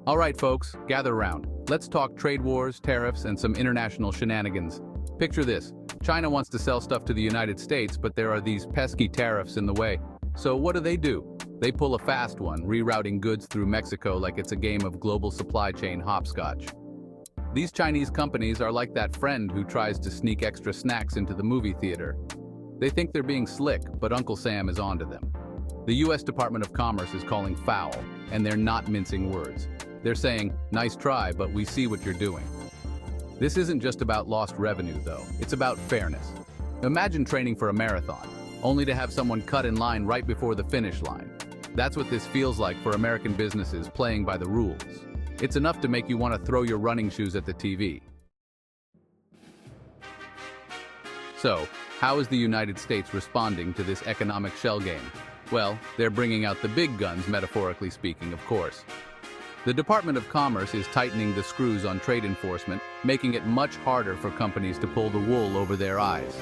All right, folks, gather around. Let's talk trade wars, tariffs, and some international shenanigans. Picture this. China wants to sell stuff to the United States, but there are these pesky tariffs in the way. So what do? They pull a fast one, rerouting goods through Mexico like it's a game of global supply chain hopscotch. These Chinese companies are like that friend who tries to sneak extra snacks into the movie theater. They think they're being slick, but Uncle Sam is onto them. The U.S. Department of Commerce is calling foul, and they're not mincing words. They're saying, nice try, but we see what you're doing. This isn't just about lost revenue, though. It's about fairness. Imagine training for a marathon, only to have someone cut in line right before the finish line. That's what this feels like for American businesses playing by the rules. It's enough to make you want to throw your running shoes at the TV. So, how is the United States responding to this economic shell game? Well, they're bringing out the big guns, metaphorically speaking, of course. The Department of Commerce is tightening the screws on trade enforcement, making it much harder for companies to pull the wool over their eyes.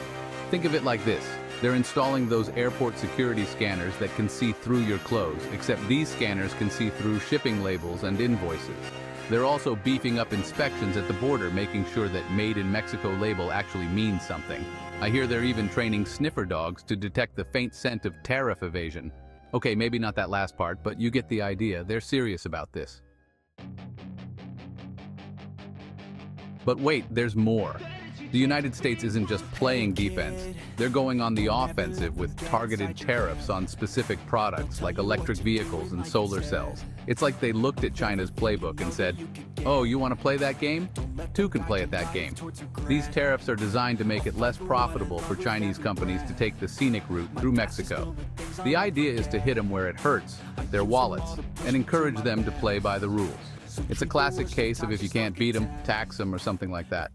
Think of it like this. They're installing those airport security scanners that can see through your clothes, except these scanners can see through shipping labels and invoices. They're also beefing up inspections at the border, making sure that Made in Mexico label actually means something. I hear they're even training sniffer dogs to detect the faint scent of tariff evasion. Okay, maybe not that last part, but you get the idea. They're serious about this. But wait, there's more. The United States isn't just playing defense. They're going on the offensive with targeted tariffs on specific products like electric vehicles and solar cells. It's like they looked at China's playbook and said, oh, you want to play that game? Two can play at that game. These tariffs are designed to make it less profitable for Chinese companies to take the scenic route through Mexico. The idea is to hit them where it hurts, their wallets, and encourage them to play by the rules. It's a classic case of if you can't beat them, tax them or something like that.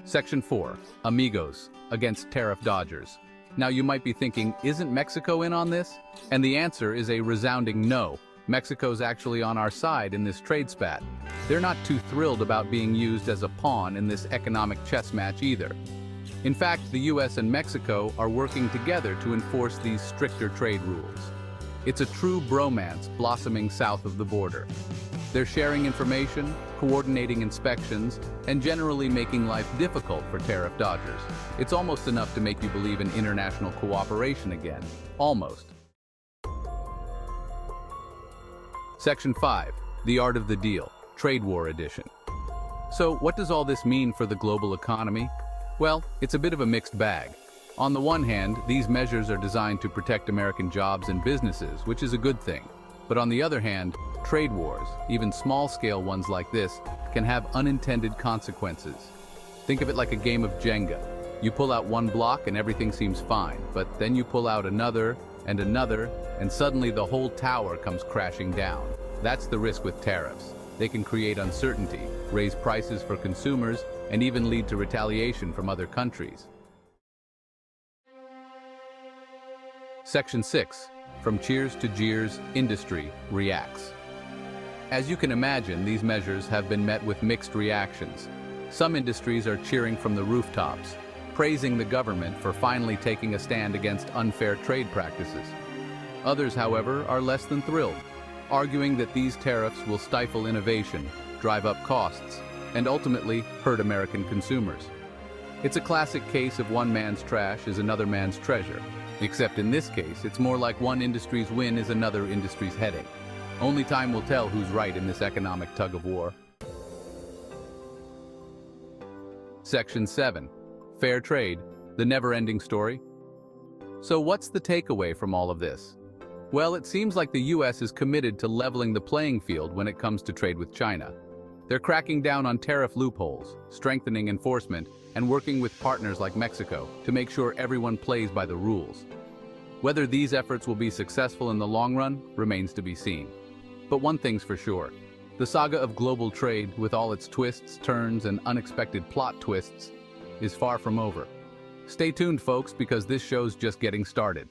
Section 4. Amigos against tariff dodgers. Now you might be thinking, isn't Mexico in on this? And the answer is a resounding no. Mexico's actually on our side in this trade spat. They're not too thrilled about being used as a pawn in this economic chess match either. In fact, the US and Mexico are working together to enforce these stricter trade rules. It's a true bromance blossoming south of the border. They're sharing information, coordinating inspections, and generally making life difficult for tariff dodgers. It's almost enough to make you believe in international cooperation again. Almost. Section 5. The Art of the Deal, Trade War Edition. So, what does all this mean for the global economy? Well, it's a bit of a mixed bag. On the one hand, these measures are designed to protect American jobs and businesses, which is a good thing. But on the other hand, trade wars, even small-scale ones like this, can have unintended consequences. Think of it like a game of Jenga. You pull out one block and everything seems fine, but then you pull out another, and suddenly the whole tower comes crashing down. That's the risk with tariffs. They can create uncertainty, raise prices for consumers, and even lead to retaliation from other countries. Section 6. From cheers to jeers, industry reacts. As you can imagine, these measures have been met with mixed reactions. Some industries are cheering from the rooftops, praising the government for finally taking a stand against unfair trade practices. Others, however, are less than thrilled, arguing that these tariffs will stifle innovation, drive up costs, and ultimately hurt American consumers. It's a classic case of one man's trash is another man's treasure. Except in this case, it's more like one industry's win is another industry's headache. Only time will tell who's right in this economic tug-of-war. Section 7. Fair trade, the never-ending story. So what's the takeaway from all of this? Well, it seems like the US is committed to leveling the playing field when it comes to trade with China. They're cracking down on tariff loopholes, strengthening enforcement, and working with partners like Mexico to make sure everyone plays by the rules. Whether these efforts will be successful in the long run remains to be seen. But one thing's for sure, the saga of global trade, with all its twists, turns, and unexpected plot twists, is far from over. Stay tuned, folks, because this show's just getting started.